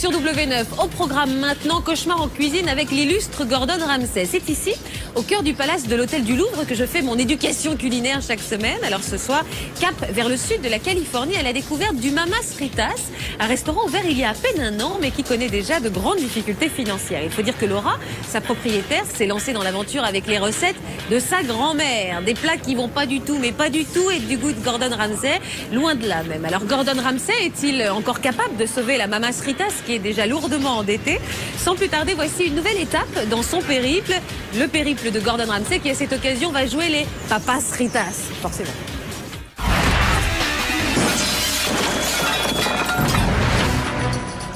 sur W9. Au programme maintenant, cauchemar en cuisine avec l'illustre Gordon Ramsay. C'est ici, au cœur du palace de l'Hôtel du Louvre, que je fais mon éducation culinaire chaque semaine. Alors ce soir, cap vers le sud de la Californie à la découverte du Mama's Fritas, un restaurant ouvert il y a à peine un an, mais qui connaît déjà de grandes difficultés financières. Il faut dire que Laura, sa propriétaire, s'est lancée dans l'aventure avec les recettes de sa grand-mère. Des plats qui vont pas du tout, mais pas du tout, être du goût de Gordon Ramsay, loin de là même. Alors Gordon Ramsay est-il encore capable de sauver la Mama's Fritas, qui est déjà lourdement endettée? Sans plus tarder, voici une nouvelle étape dans son périple, le périple de Gordon Ramsay, qui à cette occasion va jouer les Papas Fritas, forcément.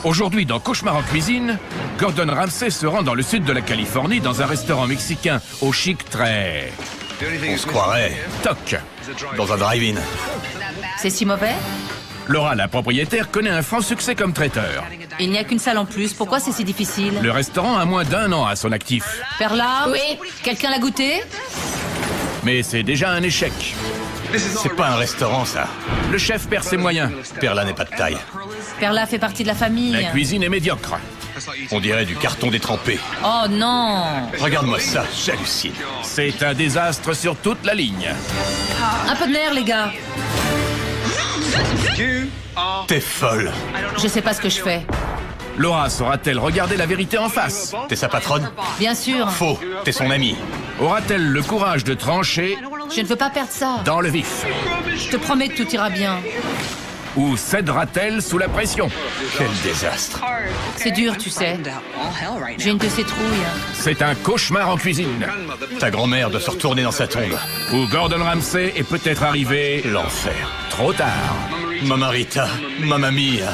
Aujourd'hui, dans Cauchemar en cuisine, Gordon Ramsay se rend dans le sud de la Californie dans un restaurant mexicain au chic très... On se croirait toc. dans un drive-in. C'est si mauvais? Laura, la propriétaire, connaît un franc succès comme traiteur. Il n'y a qu'une salle en plus, pourquoi c'est si difficile? Le restaurant a moins d'1 an à son actif. Perla? Oui. Quelqu'un l'a goûté? Mais c'est déjà un échec. C'est pas un restaurant, ça. Le chef perd ses moyens. Perla n'est pas de taille. Perla fait partie de la famille. La cuisine est médiocre. On dirait du carton détrempé. Oh non! Regarde-moi ça, j'hallucine. C'est un désastre sur toute la ligne. Un peu de nerfs, les gars. T'es folle. Je sais pas ce que je fais. Laura saura-t-elle regarder la vérité en face? T'es sa patronne? Bien sûr. Faux, t'es son ami. Aura-t-elle le courage de trancher Je ne veux pas perdre ça. dans le vif? Je te promets que tout ira bien. Ou cédera-t-elle sous la pression? Quel désastre. C'est dur, tu sais. J'ai une de ces trouilles. C'est un cauchemar en cuisine. Ta grand-mère doit se retourner dans sa tombe. Où Gordon Ramsay est peut-être arrivé L'enfer. trop tard. Mamma Rita, mamma mia.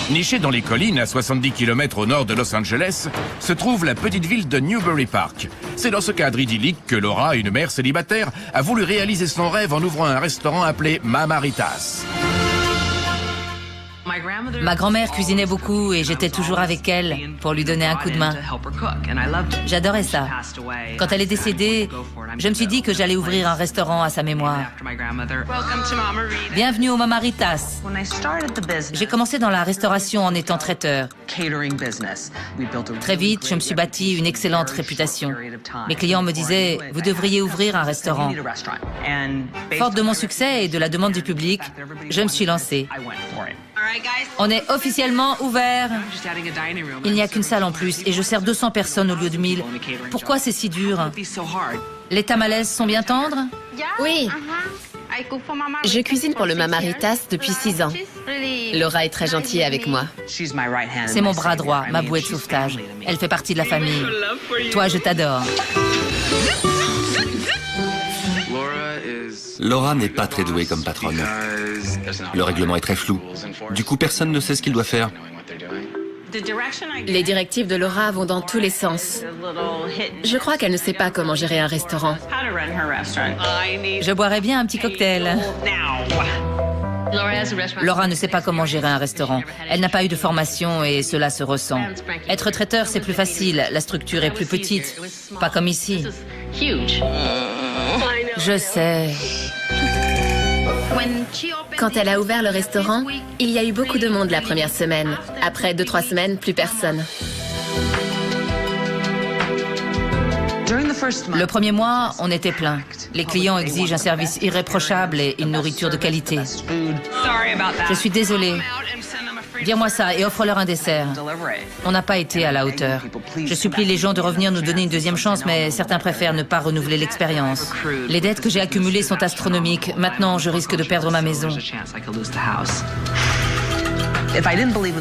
Nichée dans les collines à 70 km au nord de Los Angeles, se trouve la petite ville de Newbury Park. C'est dans ce cadre idyllique que Laura, une mère célibataire, a voulu réaliser son rêve en ouvrant un restaurant appelé Mamaritas. Ma grand-mère cuisinait beaucoup et j'étais toujours avec elle pour lui donner un coup de main. J'adorais ça. Quand elle est décédée, je me suis dit que j'allais ouvrir un restaurant à sa mémoire. Bienvenue au Mamaritas. J'ai commencé dans la restauration en étant traiteur. Très vite, je me suis bâti une excellente réputation. Mes clients me disaient « Vous devriez ouvrir un restaurant ». Forte de mon succès et de la demande du public, je me suis lancée. On est officiellement ouvert. Il n'y a qu'une salle en plus et je sers 200 personnes au lieu de 1000. Pourquoi c'est si dur? Les tamales sont bien tendres? Oui. Je cuisine pour le Mamaritas depuis 6 ans. Laura est très gentille avec moi. C'est mon bras droit, ma bouée de sauvetage. Elle fait partie de la famille. Toi, je t'adore. Laura n'est pas très douée comme patronne. Le règlement est très flou. Du coup, personne ne sait ce qu'il doit faire. Les directives de Laura vont dans tous les sens. Je crois qu'elle ne sait pas comment gérer un restaurant. Je boirais bien un petit cocktail. Laura ne sait pas comment gérer un restaurant. Elle n'a pas eu de formation et cela se ressent. Être traiteur, c'est plus facile. La structure est plus petite. Pas comme ici. Je sais. Quand elle a ouvert le restaurant, il y a eu beaucoup de monde la première semaine. Après 2-3 semaines, plus personne. Le premier mois, on était plein. Les clients exigent un service irréprochable et une nourriture de qualité. Je suis désolée. Dis-moi ça et offre-leur un dessert. On n'a pas été à la hauteur. Je supplie les gens de revenir nous donner une deuxième chance, mais certains préfèrent ne pas renouveler l'expérience. Les dettes que j'ai accumulées sont astronomiques. Maintenant, je risque de perdre ma maison.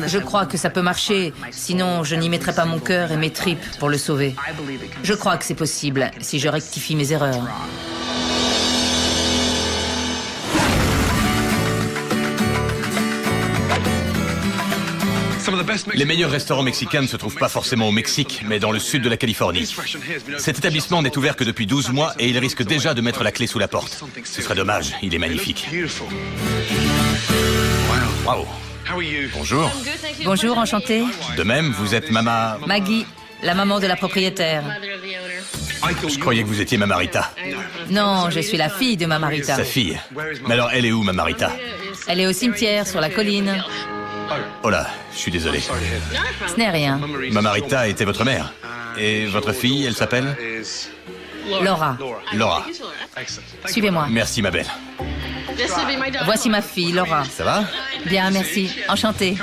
Je crois que ça peut marcher, sinon je n'y mettrai pas mon cœur et mes tripes pour le sauver. Je crois que c'est possible, si je rectifie mes erreurs. Les meilleurs restaurants mexicains ne se trouvent pas forcément au Mexique, mais dans le sud de la Californie. Cet établissement n'est ouvert que depuis 12 mois et il risque déjà de mettre la clé sous la porte. Ce serait dommage, il est magnifique. Wow. Bonjour. Bonjour, enchantée. De même, vous êtes Mama... Maggie, la maman de la propriétaire. Je croyais que vous étiez Mama Rita. Non, je suis la fille de Mama Rita. Sa fille. Mais alors, elle est où, Mama Rita? Elle est au cimetière, sur la colline. Oh là, je suis désolé. Ce n'est rien. Mama Rita était votre mère. Et votre fille, elle s'appelle? Laura, Laura. suivez-moi. Merci, ma belle. Voici ma fille, Laura. Ça va? Bien, merci. Enchantée.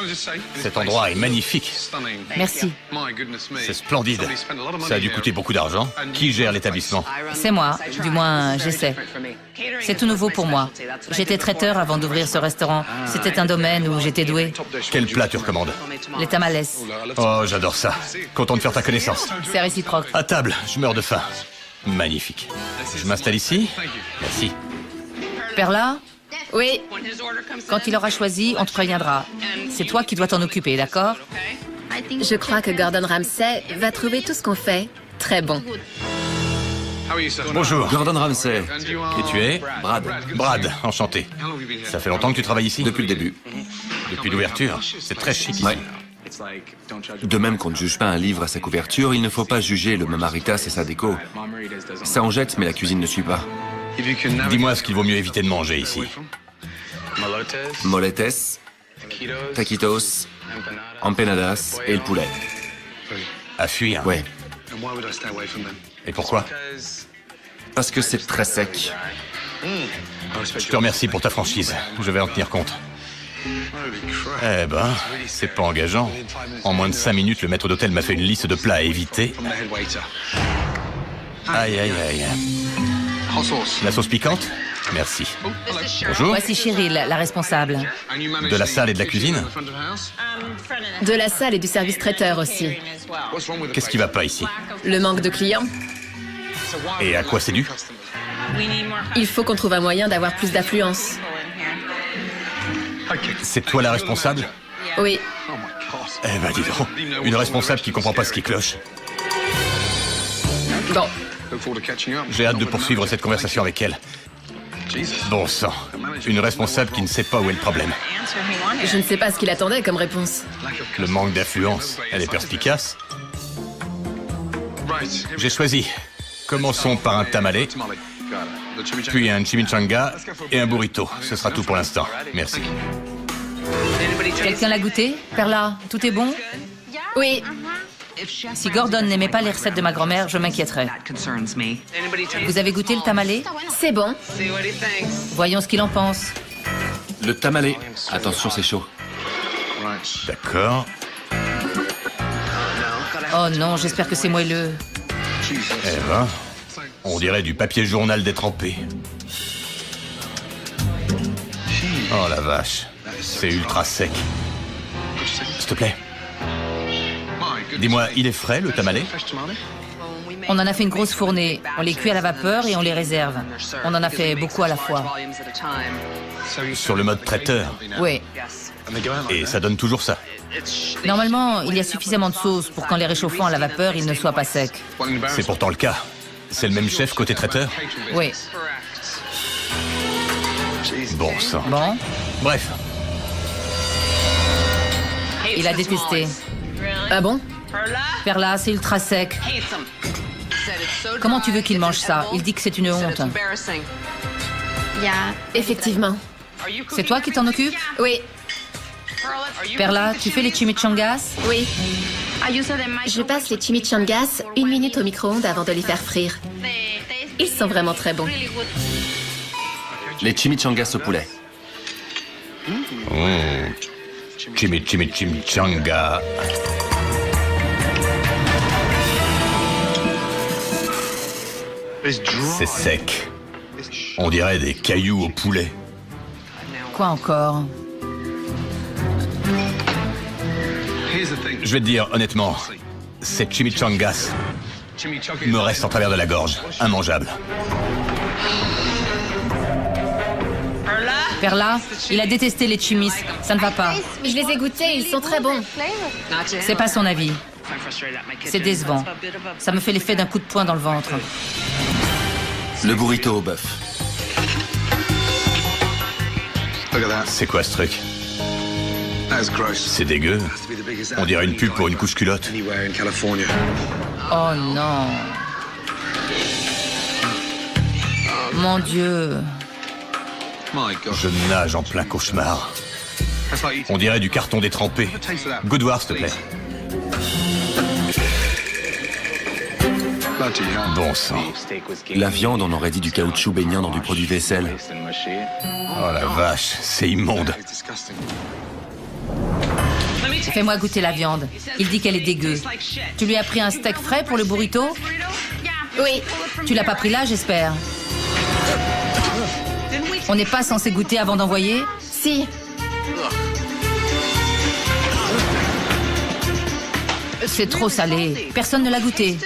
Cet endroit est magnifique. Merci. C'est splendide. Ça a dû coûter beaucoup d'argent. Qui gère l'établissement? C'est moi, du moins, j'essaie. C'est tout nouveau pour moi. J'étais traiteur avant d'ouvrir ce restaurant. C'était un domaine où j'étais doué. Quel plat tu recommandes? Les tamales. Oh, j'adore ça. Content de faire ta connaissance. C'est réciproque. À table, je meurs de faim. Magnifique. Je m'installe ici? Merci. Perla, Oui, quand il aura choisi, on te préviendra. C'est toi qui dois t'en occuper, d'accord? je crois que Gordon Ramsay va trouver tout ce qu'on fait très bon. Bonjour. Gordon Ramsay. Et tu es? Brad. Brad, enchanté. Ça fait longtemps que tu travailles ici? Depuis le début. Depuis l'ouverture. C'est très chic ici. Ouais. De même qu'on ne juge pas un livre à sa couverture, il ne faut pas juger le Mamaritas et sa déco. Ça en jette, mais la cuisine ne suit pas. Dis-moi ce qu'il vaut mieux éviter de manger ici. Moletes, taquitos, empanadas et le poulet. À fuir? Ouais, Et pourquoi? parce que c'est très sec. Je te remercie pour ta franchise. Je vais en tenir compte. Eh ben, c'est pas engageant. En moins de 5 minutes, le maître d'hôtel m'a fait une liste de plats à éviter. Aïe, aïe, aïe. La sauce piquante? Merci. Bonjour. Voici Cheryl, la responsable. De la salle et de la cuisine? De la salle et du service traiteur aussi. Qu'est-ce qui va pas ici? Le manque de clients. Et à quoi c'est dû? Il faut qu'on trouve un moyen d'avoir plus d'affluence. C'est toi la responsable? Oui, Eh ben dis donc, une responsable qui comprend pas ce qui cloche. bon, J'ai hâte de poursuivre cette conversation avec elle. Bon sang, une responsable qui ne sait pas où est le problème. je ne sais pas ce qu'il attendait comme réponse. Le manque d'affluence, elle est perspicace. J'ai choisi. Commençons par un tamalé, puis un chimichanga et un burrito. Ce sera tout pour l'instant. Merci. Quelqu'un l'a goûté? Perla, tout est bon? Oui, Si Gordon n'aimait pas les recettes de ma grand-mère, je m'inquiéterais. Vous avez goûté le tamalé? c'est bon. Voyons ce qu'il en pense. Le tamalé. Attention, c'est chaud. D'accord. Oh non, j'espère que c'est moelleux. Eh ben, on dirait du papier journal détrempé. Oh la vache, c'est ultra sec. S'il te plaît. Dis-moi, il est frais le tamalé? On en a fait une grosse fournée. On les cuit à la vapeur et on les réserve. On en a fait beaucoup à la fois. Sur le mode traiteur. Oui. Et ça donne toujours ça. Normalement, il y a suffisamment de sauce pour qu'en les réchauffant à la vapeur, ils ne soient pas secs. C'est pourtant le cas. C'est le même chef côté traiteur? Oui. Bon sang. Bon, Bref, il a détesté. Ah bon? Perla, c'est ultra sec. Comment tu veux qu'il mange ça? Il dit que c'est une honte. Effectivement. C'est toi qui t'en occupes? Oui, Perla, tu fais les chimichangas? oui. Je passe les chimichangas 1 minute au micro-ondes avant de les faire frire. Ils sont vraiment très bons. Les chimichangas au poulet. chimichanga. C'est sec. On dirait des cailloux au poulet. Quoi encore? Je vais te dire honnêtement, ces chimichangas me restent en travers de la gorge, immangeable. Perla, il a détesté les chimis. Ça ne va pas. Je les ai goûtés, ils sont très bons. C'est pas son avis. C'est décevant. Ça me fait l'effet d'un coup de poing dans le ventre. Le burrito au bœuf. C'est quoi ce truc? C'est dégueu. On dirait une pub pour une couche culotte. Oh non. Mon Dieu. Je nage en plein cauchemar. On dirait du carton détrempé. Goûte voir, s'il te plaît. Bon sang. La viande, on aurait dit du caoutchouc baignant dans du produit vaisselle. Oh la vache, c'est immonde. Fais-moi goûter la viande. Il dit qu'elle est dégueu. Tu lui as pris un steak frais pour le burrito? Oui. Tu l'as pas pris là, j'espère. On n'est pas censé goûter avant d'envoyer? Si. C'est trop salé. Personne ne l'a goûté.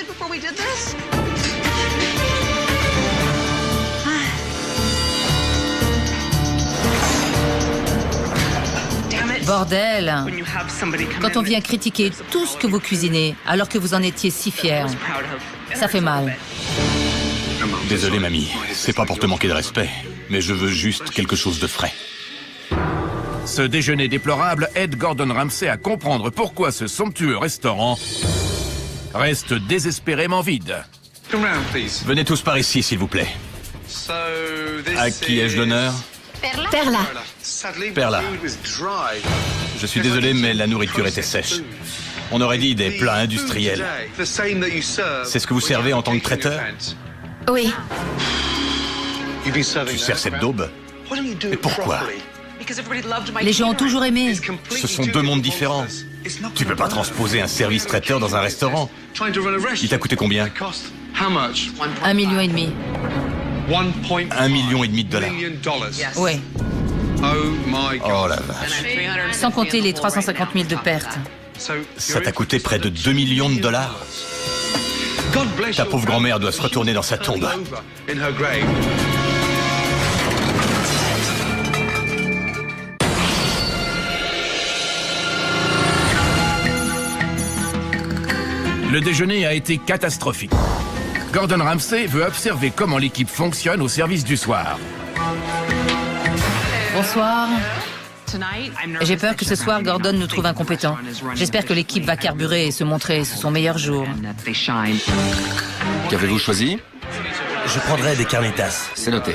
Bordel. Quand on vient critiquer tout ce que vous cuisinez, alors que vous en étiez si fiers, ça fait mal. Désolé, mamie. C'est pas pour te manquer de respect, mais je veux juste quelque chose de frais. Ce déjeuner déplorable aide Gordon Ramsay à comprendre pourquoi ce somptueux restaurant reste désespérément vide. Venez tous par ici, s'il vous plaît. À qui ai-je l'honneur? Perla. Perla. Je suis désolé, mais la nourriture était sèche. On aurait dit des plats industriels. C'est ce que vous servez en tant que traiteur? Oui. Tu sers cette daube? Mais pourquoi? Les gens ont toujours aimé. Ce sont deux mondes différents. Tu peux pas transposer un service traiteur dans un restaurant. Il t'a coûté combien? 1,5 million. 1,5 million de dollars. Ouais. Oh la vache. Sans compter les 350 000 de pertes. Ça t'a coûté près de 2 millions de dollars? Ta pauvre grand-mère doit se retourner dans sa tombe. Le déjeuner a été catastrophique. Gordon Ramsay veut observer comment l'équipe fonctionne au service du soir. Bonsoir. J'ai peur que ce soir, Gordon nous trouve incompétents. J'espère que l'équipe va carburer et se montrer sous son meilleur jour. Qu'avez-vous choisi? Je prendrai des carnitas. C'est noté.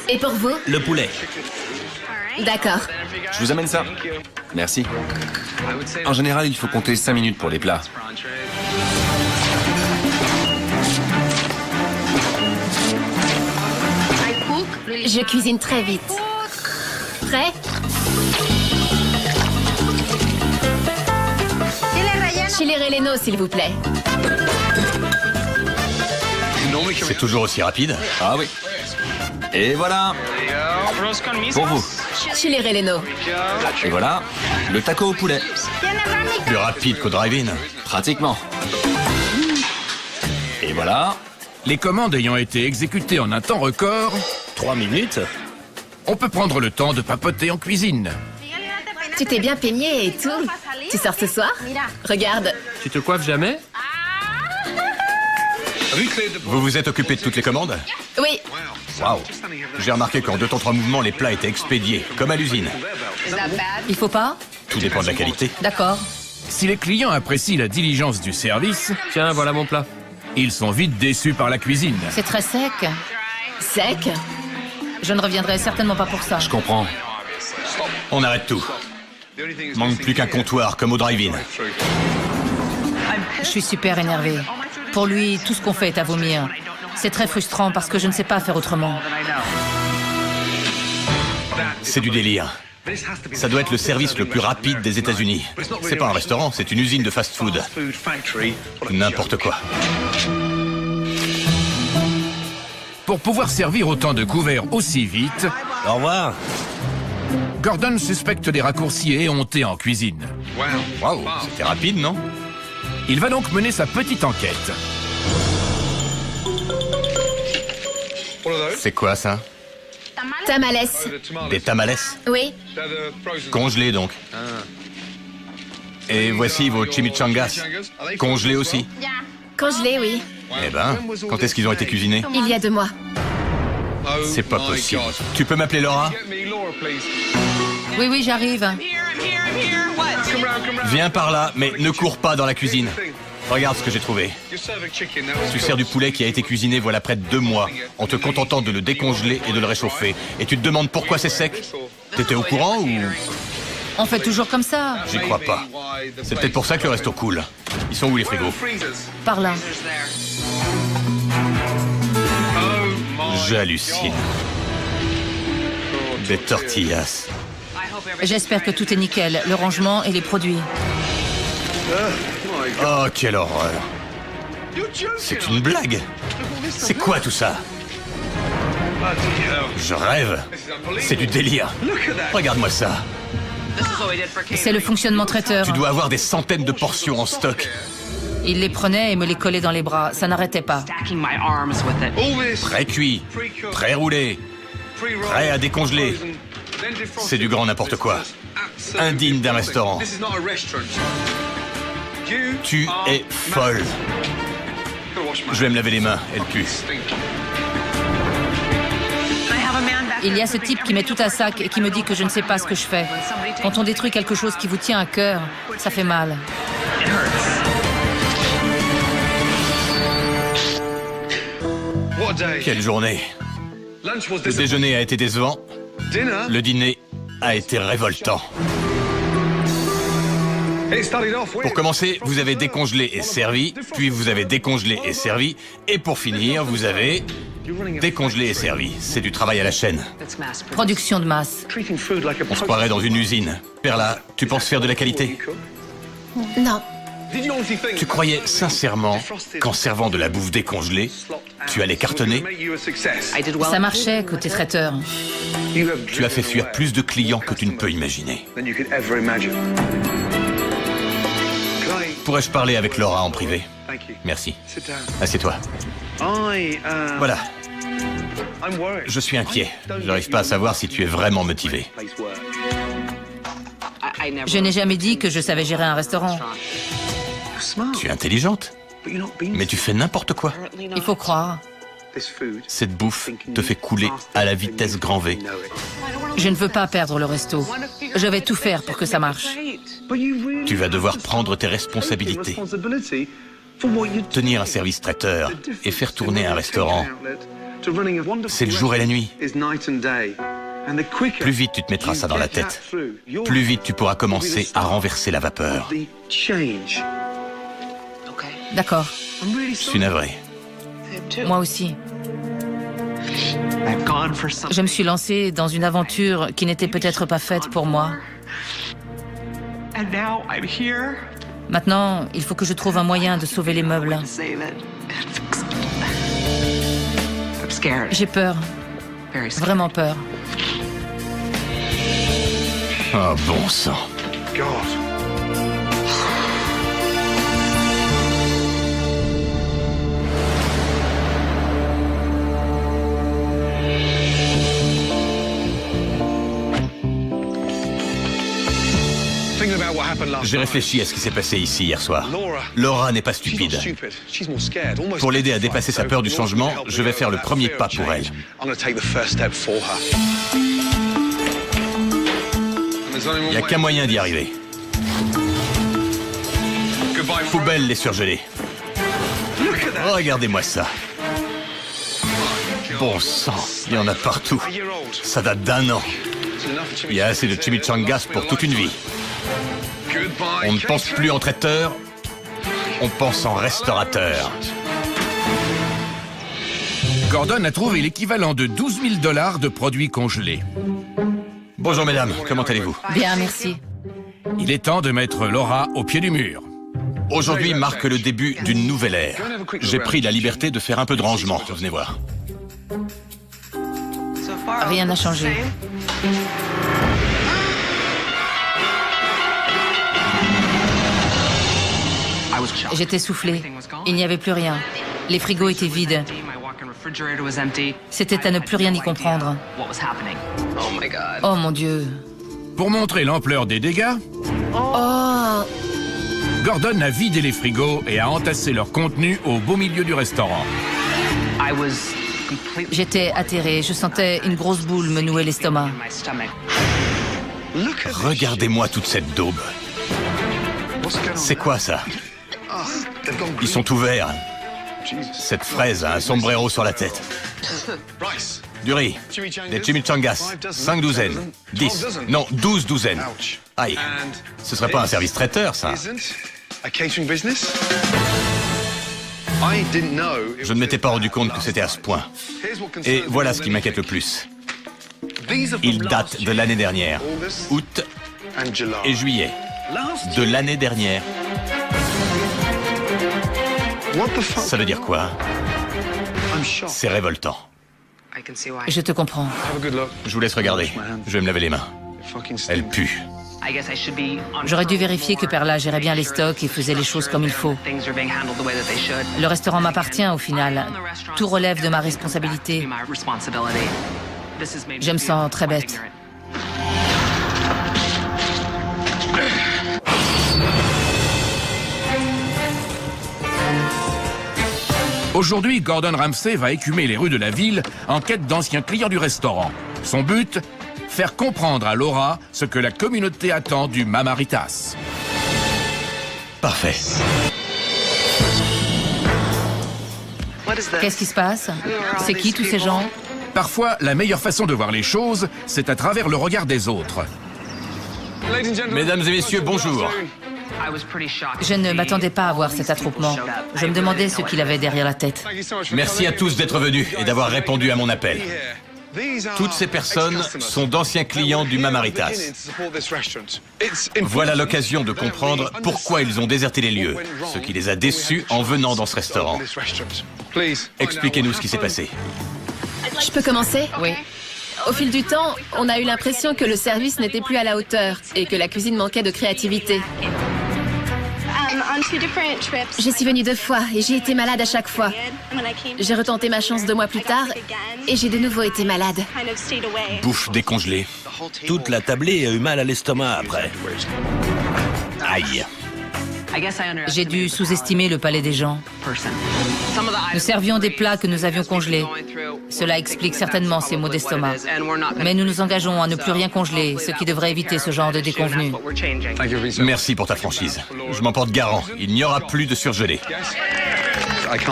Et pour vous? Le poulet. D'accord. Je vous amène ça. Merci. En général, il faut compter 5 minutes pour les plats. Je cuisine très vite. Prêt? Chili relleno, s'il vous plaît. C'est toujours aussi rapide? Ah oui. Et voilà. Pour vous. Chili relleno. Et voilà. Le taco au poulet. Plus rapide qu'au drive-in. Pratiquement. Et voilà. Les commandes ayant été exécutées en un temps record, 3 minutes? on peut prendre le temps de papoter en cuisine. Tu t'es bien peigné et tout. Tu sors ce soir? Regarde. Tu te coiffes jamais? Vous vous êtes occupé de toutes les commandes? Oui. Waouh. J'ai remarqué qu'en 2 temps 3 mouvements, les plats étaient expédiés, comme à l'usine. Il faut pas? Tout dépend de la qualité. D'accord. Si les clients apprécient la diligence du service, Tiens, voilà mon plat. ils sont vite déçus par la cuisine. C'est très sec. Sec? Je ne reviendrai certainement pas pour ça. Je comprends. On arrête tout. Manque plus qu'un comptoir, comme au drive-in. Je suis super énervée. Pour lui, tout ce qu'on fait est à vomir. C'est très frustrant parce que je ne sais pas faire autrement. C'est du délire. Ça doit être le service le plus rapide des États-Unis. C'est pas un restaurant, c'est une usine de fast-food. N'importe quoi. Pour pouvoir servir autant de couverts aussi vite, Au revoir. Gordon suspecte des raccourcis éhontés en cuisine. Waouh, c'était rapide, non? Il va donc mener sa petite enquête. C'est quoi ça? Tamales. Des tamales? Oui. Congelés donc. Et voici vos chimichangas. Congelés aussi. Congelé, oui. Eh ben, quand est-ce qu'ils ont été cuisinés? Il y a 2 mois. C'est pas possible. Tu peux m'appeler Laura? Oui, oui, j'arrive. Viens par là, mais ne cours pas dans la cuisine. Regarde ce que j'ai trouvé. Tu sers du poulet qui a été cuisiné voilà près de 2 mois, en te contentant de le décongeler et de le réchauffer. Et tu te demandes pourquoi c'est sec? T'étais au courant ou... On fait toujours comme ça. J'y crois pas. C'est peut-être pour ça que le resto coule. Ils sont où les frigos? Par là. J'hallucine. Des tortillas. J'espère que tout est nickel, le rangement et les produits. Oh, quelle horreur. C'est une blague. C'est quoi tout ça? Je rêve. C'est du délire. Regarde-moi ça. C'est le fonctionnement traiteur. Tu dois avoir des centaines de portions en stock. Il les prenait et me les collait dans les bras. Ça n'arrêtait pas. Pré-cuit, pré-roulé, prêt à décongeler. C'est du grand n'importe quoi. Indigne d'un restaurant. Tu es folle. Je vais me laver les mains, elle pue. Il y a ce type qui met tout à sac et qui me dit que je ne sais pas ce que je fais. Quand on détruit quelque chose qui vous tient à cœur, ça fait mal. Quelle journée. Le déjeuner a été décevant. Le dîner a été révoltant. Pour commencer, vous avez décongelé et servi, puis vous avez décongelé et servi, et pour finir, vous avez décongelé et servi. C'est du travail à la chaîne. Production de masse. On se croirait dans une usine. Perla, tu penses faire de la qualité? Non. Tu croyais sincèrement qu'en servant de la bouffe décongelée, tu allais cartonner? Ça marchait côté traiteur. Tu as fait fuir plus de clients que tu ne peux imaginer. Pourrais-je parler avec Laura en privé? Merci. Assieds-toi. Voilà. Je suis inquiet. Je n'arrive pas à savoir si tu es vraiment motivé. Je n'ai jamais dit que je savais gérer un restaurant. Tu es intelligente, mais tu fais n'importe quoi. Il faut croire. Cette bouffe te fait couler à la vitesse grand V. Je ne veux pas perdre le resto. Je vais tout faire pour que ça marche. Tu vas devoir prendre tes responsabilités. Tenir un service traiteur et faire tourner un restaurant, c'est le jour et la nuit. Plus vite tu te mettras ça dans la tête, plus vite tu pourras commencer à renverser la vapeur. D'accord. Je suis navré. Moi aussi. Je me suis lancée dans une aventure qui n'était peut-être pas faite pour moi. Maintenant, il faut que je trouve un moyen de sauver les meubles. J'ai peur. Vraiment peur. Oh, bon sang. J'ai réfléchi à ce qui s'est passé ici hier soir. Laura n'est pas stupide. Pour l'aider à dépasser sa peur du changement, je vais faire le premier pas pour elle. Il n'y a qu'un moyen d'y arriver. Poubelle les surgelés. Regardez-moi ça. Bon sang, il y en a partout. Ça date d'1 an. Il y a assez de chimichangas pour toute une vie. On ne pense plus en traiteur, on pense en restaurateur. Gordon a trouvé l'équivalent de 12 000 $ de produits congelés. Bonjour mesdames, comment allez-vous? Bien, merci. Il est temps de mettre Laura au pied du mur. Aujourd'hui marque le début d'une nouvelle ère. J'ai pris la liberté de faire un peu de rangement, venez voir. Rien n'a changé. J'étais soufflée. Il n'y avait plus rien. Les frigos étaient vides. C'était à ne plus rien y comprendre. Oh mon Dieu. Pour montrer l'ampleur des dégâts, Oh, Gordon a vidé les frigos et a entassé leur contenu au beau milieu du restaurant. J'étais atterrée, je sentais une grosse boule me nouer l'estomac. Regardez-moi toute cette daube. C'est quoi ça? Ils sont tout verts. Cette fraise a un sombrero sur la tête. Du riz, des chimichangas, 5 douzaines, 10, non 12 douzaines. Aïe, ce serait pas un service traiteur ça? Je ne m'étais pas rendu compte que c'était à ce point. Et voilà ce qui m'inquiète le plus. Il date de l'année dernière, août et juillet de l'année dernière. Ça veut dire quoi? C'est révoltant. Je te comprends. Je vous laisse regarder. Je vais me laver les mains. Elle pue. J'aurais dû vérifier que Perla gérait bien les stocks et faisait les choses comme il faut. Le restaurant m'appartient au final. Tout relève de ma responsabilité. Je me sens très bête. Aujourd'hui, Gordon Ramsay va écumer les rues de la ville en quête d'anciens clients du restaurant. Son but? Faire comprendre à Laura ce que la communauté attend du Mamaritas. Parfait. Qu'est-ce qui se passe? C'est qui tous ces gens? Parfois, la meilleure façon de voir les choses, c'est à travers le regard des autres. Mesdames et messieurs, bonjour. Je ne m'attendais pas à voir cet attroupement. Je me demandais ce qu'il avait derrière la tête. Merci à tous d'être venus et d'avoir répondu à mon appel. Toutes ces personnes sont d'anciens clients du Mamaritas. Voilà l'occasion de comprendre pourquoi ils ont déserté les lieux, ce qui les a déçus en venant dans ce restaurant. Expliquez-nous ce qui s'est passé. je peux commencer? Oui. Au fil du temps, on a eu l'impression que le service n'était plus à la hauteur et que la cuisine manquait de créativité. Je suis venue 2 fois et j'ai été malade à chaque fois. J'ai retenté ma chance 2 mois plus tard et j'ai de nouveau été malade. Bouffe décongelée. Toute la tablée a eu mal à l'estomac après. Aïe. J'ai dû sous-estimer le palais des gens. Nous servions des plats que nous avions congelés. Cela explique certainement ces maux d'estomac. Mais nous nous engageons à ne plus rien congeler, ce qui devrait éviter ce genre de déconvenus. Merci pour ta franchise. Je m'en porte garant. Il n'y aura plus de surgelé.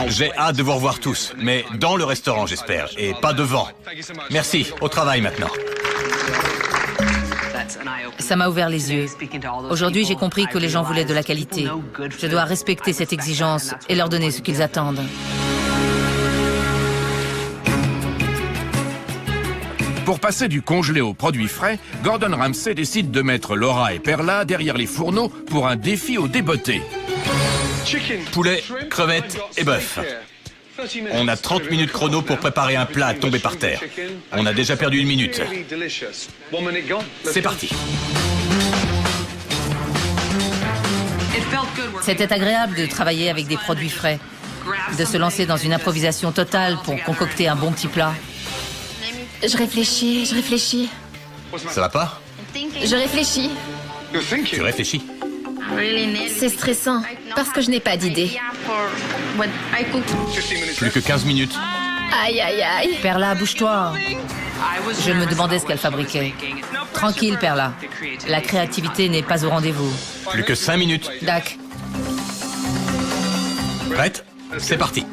J'ai hâte de vous revoir tous, mais dans le restaurant, j'espère, et pas devant. Merci. Au travail maintenant. Ça m'a ouvert les yeux. Aujourd'hui, j'ai compris que les gens voulaient de la qualité. Je dois respecter cette exigence et leur donner ce qu'ils attendent. Pour passer du congelé au produit frais, Gordon Ramsay décide de mettre Laura et Perla derrière les fourneaux pour un défi au débeauté. Poulet, crevettes et bœuf. On a 30 minutes chrono pour préparer un plat à tomber par terre. On a déjà perdu 1 minute. C'est parti. C'était agréable de travailler avec des produits frais, de se lancer dans une improvisation totale pour concocter un bon petit plat. Je réfléchis. Ça va pas? Je réfléchis. Tu réfléchis? C'est stressant parce que je n'ai pas d'idée. Plus que 15 minutes. Aïe, aïe, aïe. Perla, bouge-toi. Je me demandais ce qu'elle fabriquait. Tranquille, Perla. La créativité n'est pas au rendez-vous. Plus que 5 minutes. Dac. Prête? C'est parti.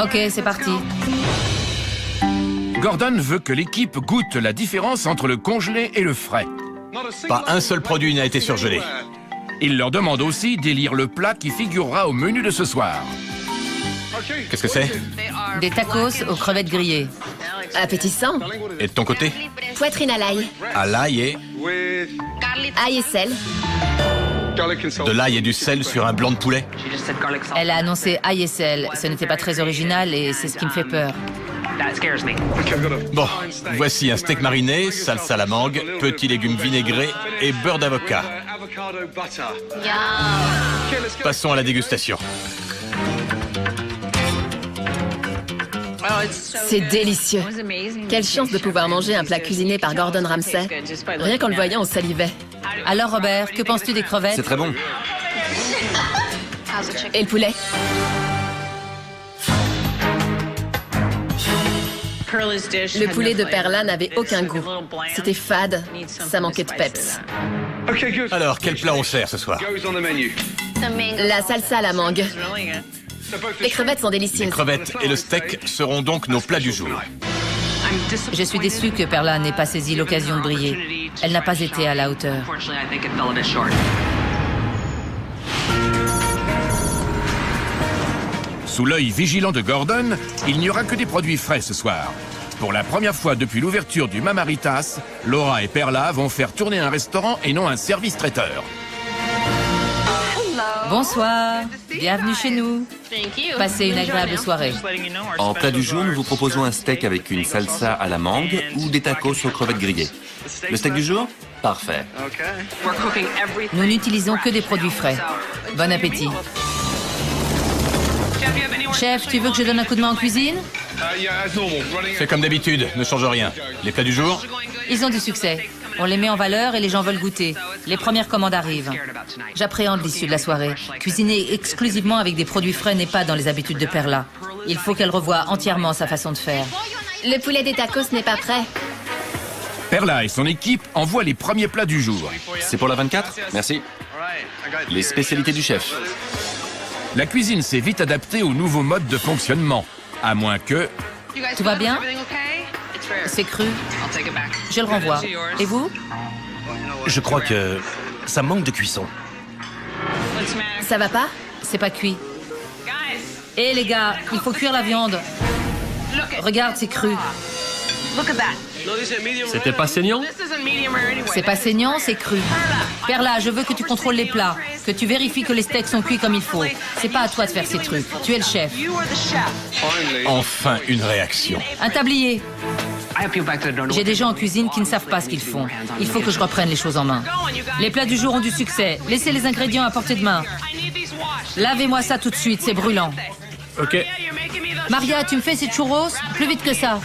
Ok, c'est parti. Gordon veut que l'équipe goûte la différence entre le congelé et le frais. Pas un seul produit n'a été surgelé. Il leur demande aussi d'élire le plat qui figurera au menu de ce soir. Qu'est-ce que c'est? Des tacos aux crevettes grillées. Appétissant. Et de ton côté? Poitrine à l'ail. À l'ail et... Ail et sel. De l'ail et du sel sur un blanc de poulet? Elle a annoncé ail et sel. Ce n'était pas très original et c'est ce qui me fait peur. Bon, voici un steak mariné, salsa à la mangue, petits légumes vinaigrés et beurre d'avocat. Passons à la dégustation. C'est délicieux. Quelle chance de pouvoir manger un plat cuisiné par Gordon Ramsay. Rien qu'en le voyant, on salivait. Alors Robert, que penses-tu des crevettes? C'est très bon. Et le poulet? Le poulet de Perla n'avait aucun goût. C'était fade, ça manquait de peps. Alors, quel plat on sert ce soir? La salsa à la mangue. Les crevettes sont Les délicieuses. crevettes et le steak seront donc nos plats du jour. Je suis déçue que Perla n'ait pas saisi l'occasion de briller. Elle n'a pas été à la hauteur. Sous l'œil vigilant de Gordon, il n'y aura que des produits frais ce soir. Pour la première fois depuis l'ouverture du Mamaritas, Laura et Perla vont faire tourner un restaurant et non un service traiteur. Bonsoir, bienvenue chez nous. Passez une agréable soirée. En plat du jour, nous vous proposons un steak avec une salsa à la mangue ou des tacos aux crevettes grillées. Le steak du jour? Parfait. Nous n'utilisons que des produits frais. Bon appétit. Chef, tu veux que je donne un coup de main en cuisine? Fais comme d'habitude, ne change rien. Les plats du jour? Ils ont du succès. On les met en valeur et les gens veulent goûter. Les premières commandes arrivent. J'appréhende l'issue de la soirée. Cuisiner exclusivement avec des produits frais n'est pas dans les habitudes de Perla. Il faut qu'elle revoie entièrement sa façon de faire. Le poulet des tacos n'est pas prêt. Perla et son équipe envoient les premiers plats du jour. C'est pour la 24? Merci. Les spécialités du chef. La cuisine s'est vite adaptée au nouveau mode de fonctionnement. À moins que... Tout va bien? C'est cru. Je le renvoie. Et vous? Je crois que ça manque de cuisson. Ça va pas? C'est pas cuit. Hé les gars, il faut cuire la viande. Regarde, c'est cru. C'était pas saignant? C'est pas saignant, c'est cru. Perla, je veux que tu contrôles les plats, que tu vérifies que les steaks sont cuits comme il faut. C'est pas à toi de faire ces trucs. Tu es le chef. Enfin, une réaction. Un tablier. J'ai des gens en cuisine qui ne savent pas ce qu'ils font. Il faut que je reprenne les choses en main. Les plats du jour ont du succès. Laissez les ingrédients à portée de main. Lavez-moi ça tout de suite, c'est brûlant. Ok. Maria, tu me fais ces churros? Plus vite que ça.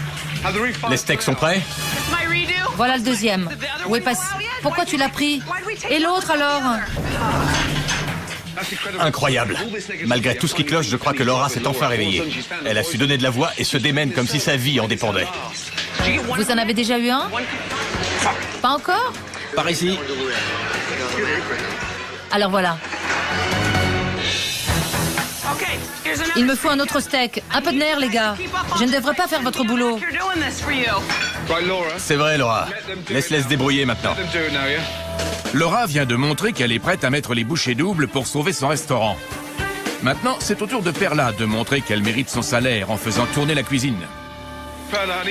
Les steaks sont prêts? Voilà le deuxième. Où est passé? Pourquoi tu l'as pris? Et l'autre alors? Incroyable. Malgré tout ce qui cloche, je crois que Laura s'est enfin réveillée. Elle a su donner de la voix et se démène comme si sa vie en dépendait. Vous en avez déjà eu un? Pas encore? Par ici. Alors voilà. Il me faut un autre steak. Un peu de nerf, les gars. Je ne devrais pas faire votre boulot. C'est vrai, Laura. Laisse-les se débrouiller maintenant. Laura vient de montrer qu'elle est prête à mettre les bouchées doubles pour sauver son restaurant. Maintenant, c'est au tour de Perla de montrer qu'elle mérite son salaire en faisant tourner la cuisine.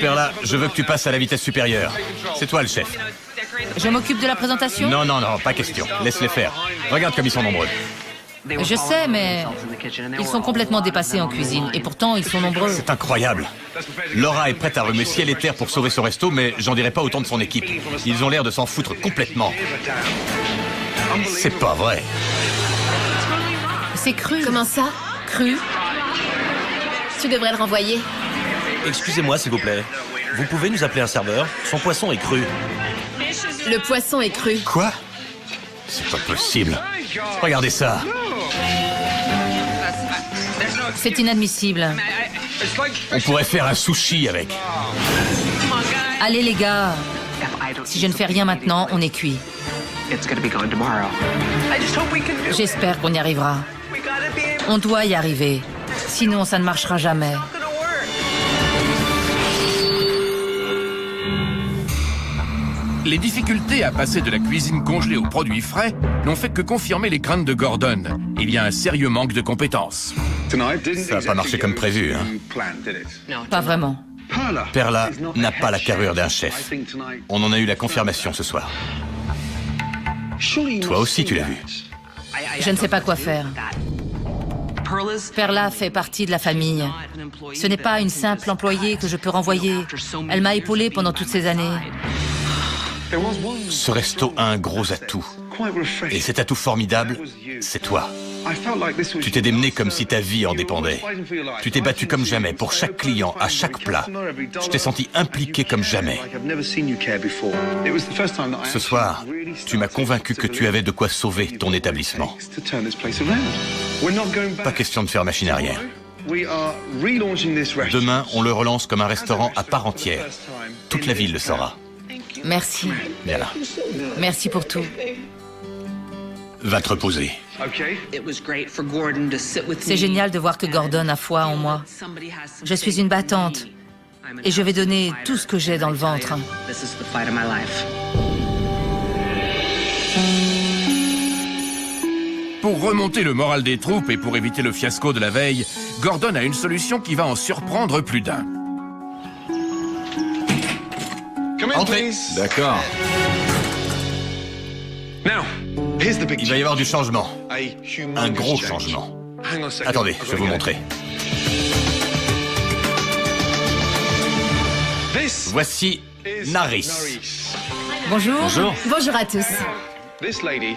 Perla, je veux que tu passes à la vitesse supérieure. C'est toi le chef. Je m'occupe de la présentation? Non, non, non, pas question. Laisse-les faire. Regarde comme ils sont nombreux. Je sais, mais ils sont complètement dépassés en cuisine. Et pourtant, ils sont nombreux. C'est incroyable. Laura est prête à remuer ciel et terre pour sauver son resto, mais j'en dirais pas autant de son équipe. Ils ont l'air de s'en foutre complètement. C'est pas vrai. C'est cru. Comment ça? Cru. Tu devrais le renvoyer. Excusez-moi, s'il vous plaît. Vous pouvez nous appeler un serveur? Son poisson est cru. Le poisson est cru. Quoi? C'est pas possible. Regardez ça. C'est inadmissible. On pourrait faire un sushi avec. Allez, les gars. Si je ne fais rien maintenant, on est cuit. J'espère qu'on y arrivera. On doit y arriver. Sinon, ça ne marchera jamais. Les difficultés à passer de la cuisine congelée aux produits frais n'ont fait que confirmer les craintes de Gordon. Il y a un sérieux manque de compétences. Ça n'a pas marché comme prévu, hein. Pas vraiment. Perla n'a pas la carrure d'un chef. On en a eu la confirmation ce soir. Toi aussi, tu l'as vu. Je ne sais pas quoi faire. Perla fait partie de la famille. Ce n'est pas une simple employée que je peux renvoyer. Elle m'a épaulée pendant toutes ces années. Ce resto a un gros atout. Et cet atout formidable, c'est toi. Tu t'es démené comme si ta vie en dépendait. Tu t'es battu comme jamais, pour chaque client, à chaque plat. Je t'ai senti impliqué comme jamais. Ce soir, tu m'as convaincu que tu avais de quoi sauver ton établissement. Pas question de faire machine arrière. Demain, on le relance comme un restaurant à part entière. Toute la ville le saura. Merci. Viens là. Merci pour tout. Va te reposer. C'est génial de voir que Gordon a foi en moi. Je suis une battante et je vais donner tout ce que j'ai dans le ventre. Pour remonter le moral des troupes et pour éviter le fiasco de la veille, Gordon a une solution qui va en surprendre plus d'un. Entrez. D'accord. Il va y avoir du changement. Un gros changement. Attendez, je vais vous montrer. Voici Naris. Bonjour. Bonjour. Bonjour à tous.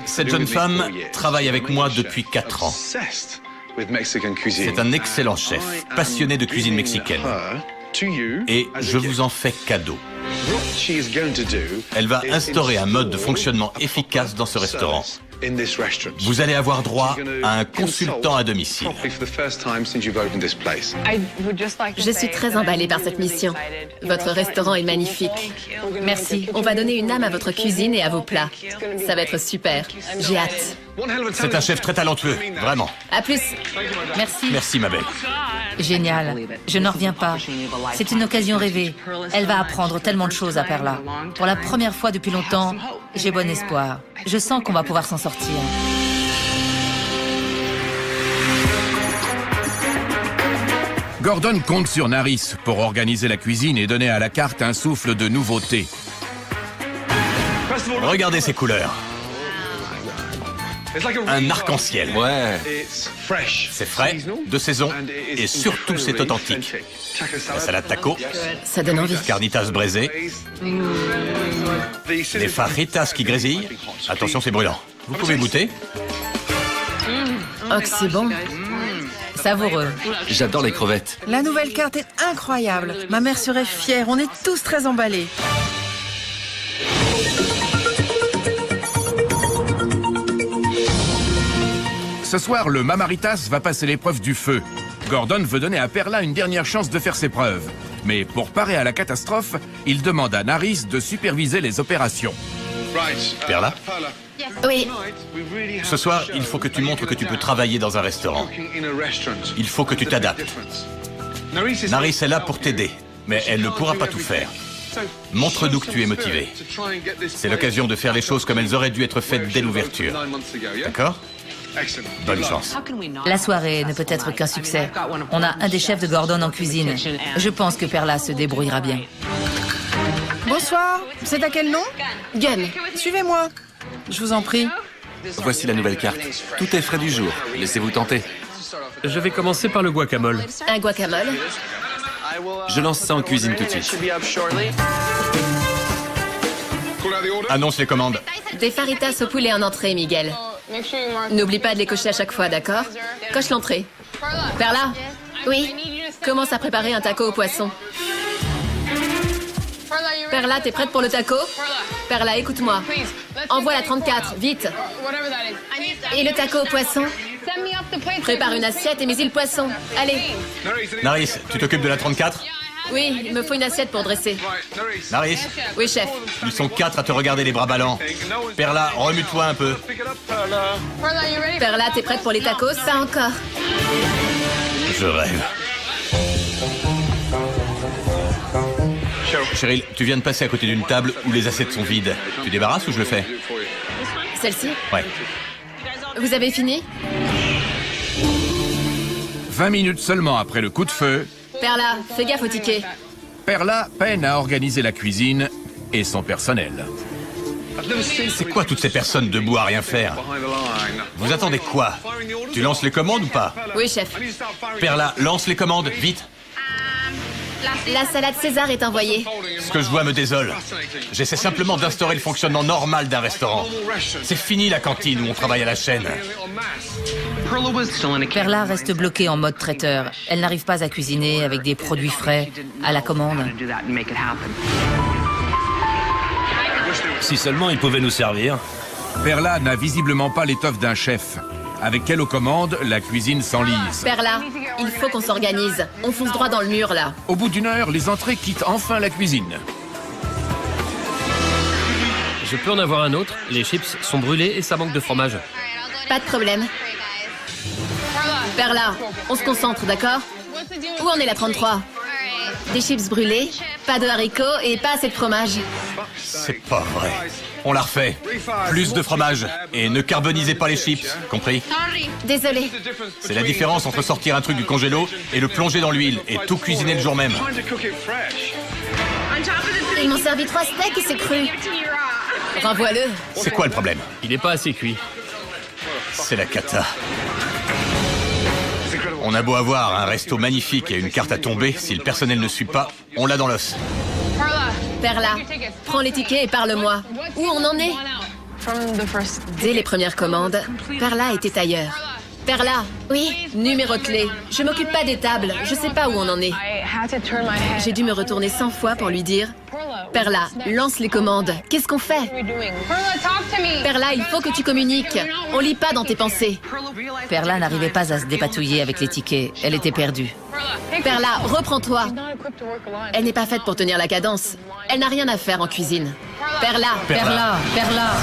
Cette jeune femme travaille avec moi depuis 4 ans. C'est un excellent chef, passionné de cuisine mexicaine. Et je vous en fais cadeau. Elle va instaurer un mode de fonctionnement efficace dans ce restaurant. Vous allez avoir droit à un consultant à domicile. Je suis très emballée par cette mission. Votre restaurant est magnifique. Merci. On va donner une âme à votre cuisine et à vos plats. Ça va être super. J'ai hâte. C'est un chef très talentueux, vraiment. À plus. Merci. Merci, ma belle. Génial. Je n'en reviens pas. C'est une occasion rêvée. Elle va apprendre tellement de choses à Perla. Pour la première fois depuis longtemps, j'ai bon espoir. Je sens qu'on va pouvoir s'en sortir. Gordon compte sur Naris pour organiser la cuisine et donner à la carte un souffle de nouveauté. Regardez ces couleurs. Un arc-en-ciel. Ouais. C'est frais, de saison, et surtout c'est authentique. La salade taco, Ça donne envie. carnitas braisées, des fajitas qui grésillent. Attention, c'est brûlant. Vous pouvez goûter. Oh, que c'est bon. Savoureux. J'adore les crevettes. La nouvelle carte est incroyable. Ma mère serait fière. On est tous très emballés. Ce soir, le Mamaritas va passer l'épreuve du feu. Gordon veut donner à Perla une dernière chance de faire ses preuves. Mais pour parer à la catastrophe, il demande à Naris de superviser les opérations. Perla, Oui. ce soir, il faut que tu montres que tu peux travailler dans un restaurant. Il faut que tu t'adaptes. Naris est là pour t'aider, mais elle ne pourra pas tout faire. Montre-nous que tu es motivé. C'est l'occasion de faire les choses comme elles auraient dû être faites dès l'ouverture. D'accord ? Bonne chance. La soirée ne peut être qu'un succès. On a un des chefs de Gordon en cuisine. Je pense que Perla se débrouillera bien. Bonsoir. C'est à quel nom? Gun. Suivez-moi. Je vous en prie. Voici la nouvelle carte. Tout est frais du jour. Laissez-vous tenter. Je vais commencer par le guacamole. Un guacamole. Je lance ça en cuisine tout de suite. Annonce les commandes. Des faritas au poulet en entrée, Miguel. N'oublie pas de les cocher à chaque fois, d'accord? Coche l'entrée. Perla? Oui? Commence à préparer un taco au poisson. Perla, t'es prête pour le taco? Perla, écoute-moi. Envoie la 34, vite. Et le taco au poisson? Prépare une assiette et mets-y le poisson. Allez. Naris, tu t'occupes de la 34 ? Oui, il me faut une assiette pour dresser. Naris, Oui, chef. ils sont 4 à te regarder les bras ballants. Perla, remue-toi un peu. Perla, t'es prête pour les tacos? Pas encore. Je rêve. Cheryl, tu viens de passer à côté d'une table où les assiettes sont vides. Tu débarrasses ou je le fais? Celle-ci? Ouais. Vous avez fini? 20 minutes seulement après le coup de feu, Perla, fais gaffe au ticket. Perla peine à organiser la cuisine et son personnel. C'est quoi toutes ces personnes debout à rien faire? Vous attendez quoi? Tu lances les commandes ou pas? Oui, chef. Perla, lance les commandes, vite. La salade César est envoyée. Ce que je vois me désole. J'essaie simplement d'instaurer le fonctionnement normal d'un restaurant. C'est fini la cantine où on travaille à la chaîne. Perla reste bloquée en mode traiteur. Elle n'arrive pas à cuisiner avec des produits frais, à la commande. Si seulement il pouvait nous servir. Perla n'a visiblement pas l'étoffe d'un chef. Avec elle aux commandes, la cuisine s'enlise. Perla, il faut qu'on s'organise. On fonce droit dans le mur, là. Au bout d'une heure, les entrées quittent enfin la cuisine. Je peux en avoir un autre. Les chips sont brûlés et ça manque de fromage. Pas de problème. Perla, on se concentre, d'accord? Où en est la 33? Des chips brûlés, pas de haricots et pas assez de fromage. C'est pas vrai. On la refait. Plus de fromage. Et ne carbonisez pas les chips, compris? Désolée. C'est la différence entre sortir un truc du congélo et le plonger dans l'huile et tout cuisiner le jour même. Ils m'ont servi 3 steaks et c'est cru. Renvoie-le. C'est quoi le problème? Il n'est pas assez cuit. C'est la cata. On a beau avoir un resto magnifique et une carte à tomber, si le personnel ne suit pas, on l'a dans l'os. Perla, prends les tickets et parle-moi. Où on en est? Dès les premières commandes, Perla était ailleurs. Perla, oui, numérote-les. Je m'occupe pas des tables, je sais pas où on en est. J'ai dû me retourner 100 fois pour lui dire « Perla, lance les commandes. Qu'est-ce qu'on fait ?» Perla, il faut que tu communiques. On lit pas dans tes pensées. Perla n'arrivait pas à se dépatouiller avec les tickets. Elle était perdue. Perla, reprends-toi. Elle n'est pas faite pour tenir la cadence. Elle n'a rien à faire en cuisine. Perla, Perla, Perla.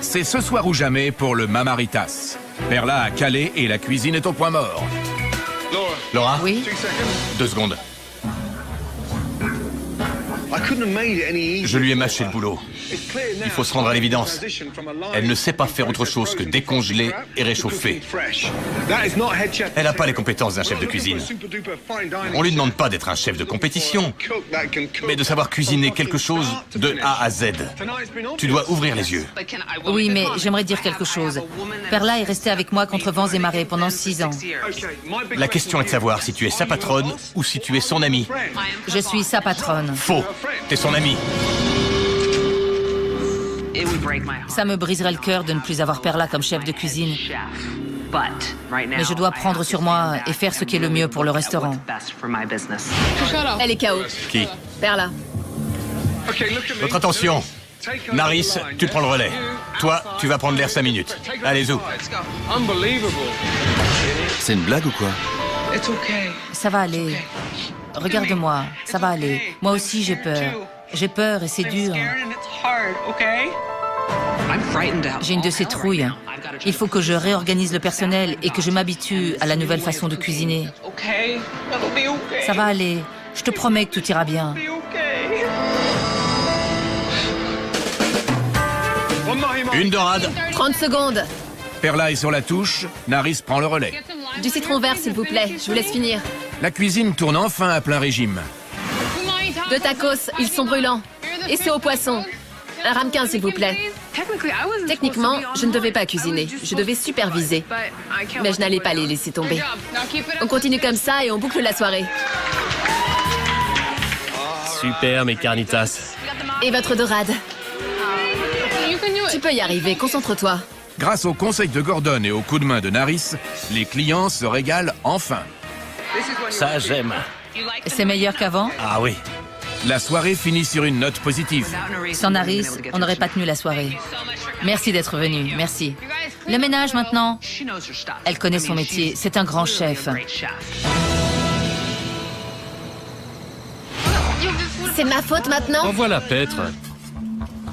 C'est ce soir ou jamais pour le Mamaritas. Perla a calé et la cuisine est au point mort. Laura? Oui? 2 secondes. Je lui ai mâché le boulot. Il faut se rendre à l'évidence. Elle ne sait pas faire autre chose que décongeler et réchauffer. Elle n'a pas les compétences d'un chef de cuisine. On lui demande pas d'être un chef de compétition, mais de savoir cuisiner quelque chose de A à Z. Tu dois ouvrir les yeux. Oui, mais j'aimerais dire quelque chose. Perla est restée avec moi contre vents et marées pendant 6 ans. La question est de savoir si tu es sa patronne ou si tu es son amie. Je suis sa patronne. Faux. T'es son amie. Ça me briserait le cœur de ne plus avoir Perla comme chef de cuisine. Mais je dois prendre sur moi et faire ce qui est le mieux pour le restaurant. elle est KO. Qui? Perla. Votre attention. Naris, tu prends le relais. Toi, tu vas prendre l'air 5 minutes. Allez, Zou. C'est une blague ou quoi? Ça va aller. Regarde-moi, ça va aller. Moi aussi, j'ai peur. J'ai peur et c'est dur. J'ai une de ces trouilles. Il faut que je réorganise le personnel et que je m'habitue à la nouvelle façon de cuisiner. Ça va aller. Je te promets que tout ira bien. Une dorade. 30 secondes. Perla est sur la touche, Naris prend le relais. Du citron vert, s'il vous plaît. Je vous laisse finir. La cuisine tourne enfin à plein régime. 2 tacos, ils sont brûlants. Et c'est au poisson. Un ramequin, s'il vous plaît. Techniquement, je ne devais pas cuisiner. Je devais superviser. Mais je n'allais pas les laisser tomber. On continue comme ça et on boucle la soirée. Super, mes carnitas. Et votre dorade? Tu peux y arriver, concentre-toi. Grâce au conseil de Gordon et au coup de main de Naris, les clients se régalent enfin. Ça, j'aime. C'est meilleur qu'avant? Ah oui. La soirée finit sur une note positive. Sans Naris, on n'aurait pas tenu la soirée. Merci d'être venu, merci. Le ménage maintenant. Elle connaît son métier, c'est un grand chef. C'est ma faute maintenant? En voilà, Petre.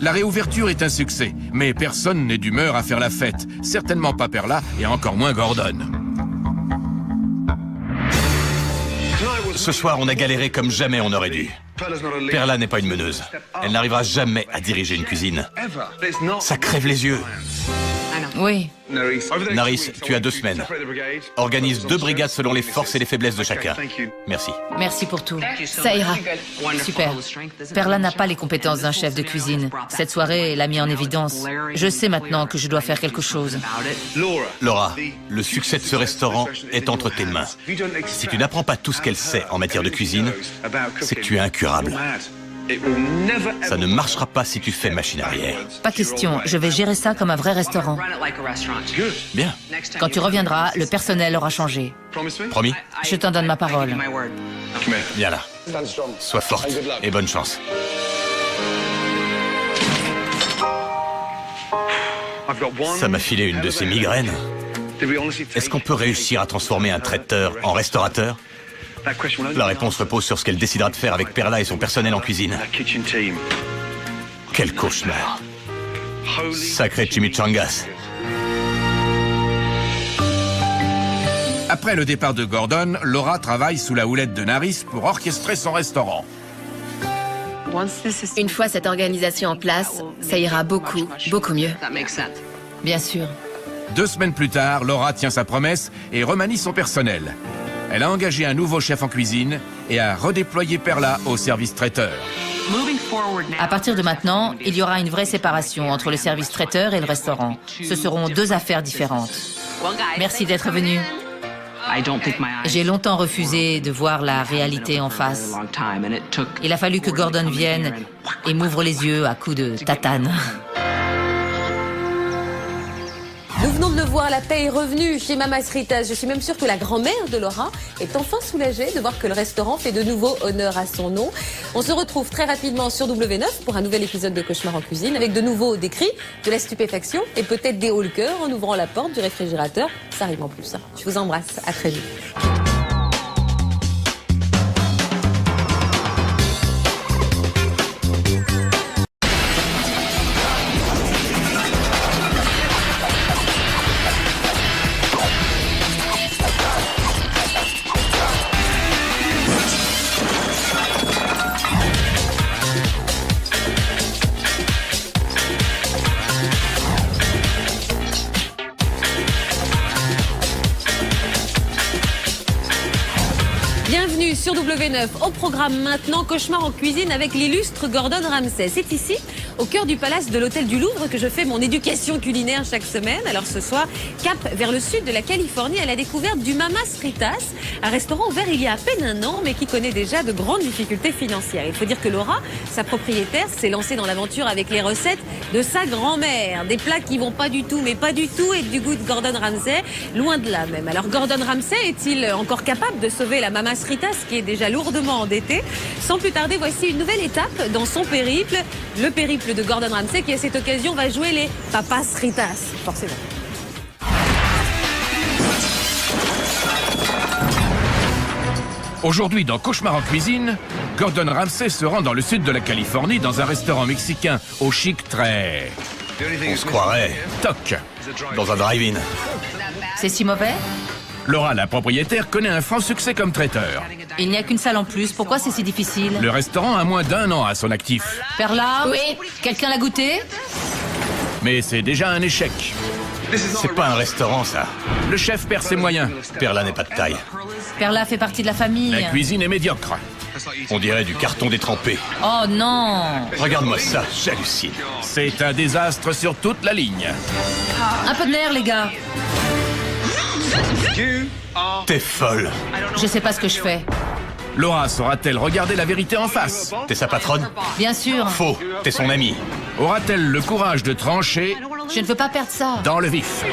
La réouverture est un succès, mais personne n'est d'humeur à faire la fête. Certainement pas Perla et encore moins Gordon. Ce soir, on a galéré comme jamais on aurait dû. Perla n'est pas une meneuse. Elle n'arrivera jamais à diriger une cuisine. Ça crève les yeux. Oui. Naris, tu as 2 semaines. Organise 2 brigades selon les forces et les faiblesses de chacun. Merci. Merci pour tout. Ça ira. Super. Perla n'a pas les compétences d'un chef de cuisine. Cette soirée l'a mis en évidence. Je sais maintenant que je dois faire quelque chose. Laura, le succès de ce restaurant est entre tes mains. Si tu n'apprends pas tout ce qu'elle sait en matière de cuisine, c'est que tu es incurable. Ça ne marchera pas si tu fais machine arrière. Pas question, je vais gérer ça comme un vrai restaurant. Bien. Quand tu reviendras, le personnel aura changé. Promis? Je t'en donne ma parole. Viens là. Sois forte et bonne chance. Ça m'a filé une de ces migraines. Est-ce qu'on peut réussir à transformer un traiteur en restaurateur? La réponse repose sur ce qu'elle décidera de faire avec Perla et son personnel en cuisine. Quel cauchemar. Sacré chimichangas. Après le départ de Gordon, Laura travaille sous la houlette de Naris pour orchestrer son restaurant. Une fois cette organisation en place, ça ira beaucoup, beaucoup mieux. Bien sûr. 2 semaines plus tard, Laura tient sa promesse et remanie son personnel. Elle a engagé un nouveau chef en cuisine et a redéployé Perla au service traiteur. À partir de maintenant, il y aura une vraie séparation entre le service traiteur et le restaurant. Ce seront 2 affaires différentes. Merci d'être venu. J'ai longtemps refusé de voir la réalité en face. Il a fallu que Gordon vienne et m'ouvre les yeux à coups de tatane. Nous venons de le voir, la paix est revenue chez Mamas Ritas. Je suis même sûre que la grand-mère de Laura est enfin soulagée de voir que le restaurant fait de nouveau honneur à son nom. On se retrouve très rapidement sur W9 pour un nouvel épisode de Cauchemar en cuisine avec de nouveau des cris, de la stupéfaction et peut-être des hauts le cœur en ouvrant la porte du réfrigérateur. Ça arrive en plus. Je vous embrasse. À très vite. Bienvenue sur W9. Au programme maintenant, Cauchemar en cuisine avec l'illustre Gordon Ramsay. C'est ici, au cœur du palace de l'Hôtel du Louvre, que je fais mon éducation culinaire chaque semaine. Alors ce soir, cap vers le sud de la Californie à la découverte du Mamas Ritas, un restaurant ouvert il y a à peine un an, mais qui connaît déjà de grandes difficultés financières. Il faut dire que Laura, sa propriétaire, s'est lancée dans l'aventure avec les recettes de sa grand-mère. Des plats qui vont pas du tout, mais pas du tout, être du goût de Gordon Ramsay, loin de là même. Alors Gordon Ramsay est-il encore capable de sauver la Mamas Ritas, qui est déjà lourdement endettée? Sans plus tarder, voici une nouvelle étape dans son périple, le périple de Gordon Ramsay, qui à cette occasion va jouer les Papas Ritas, forcément. Aujourd'hui, dans Cauchemar en cuisine, Gordon Ramsay se rend dans le sud de la Californie dans un restaurant mexicain au chic très... On se croirait toc. dans un drive-in. C'est si mauvais? Laura, la propriétaire, connaît un franc succès comme traiteur. Il n'y a qu'une salle en plus, pourquoi c'est si difficile? Le restaurant a moins d'1 an à son actif. Perla? Oui. Quelqu'un l'a goûté? Mais c'est déjà un échec. C'est pas un restaurant, ça. Le chef perd ses moyens. Perla n'est pas de taille. Perla fait partie de la famille. La cuisine est médiocre. On dirait du carton détrempé. Oh non! Regarde-moi ça, j'hallucine. C'est un désastre sur toute la ligne. Un peu de nerfs, les gars. T'es folle. Je sais pas ce que je fais. Laura saura-t-elle regarder la vérité en face? T'es sa patronne? Bien sûr. Faux, t'es son ami. Aura-t-elle le courage de trancher Je ne veux pas perdre ça. dans le vif?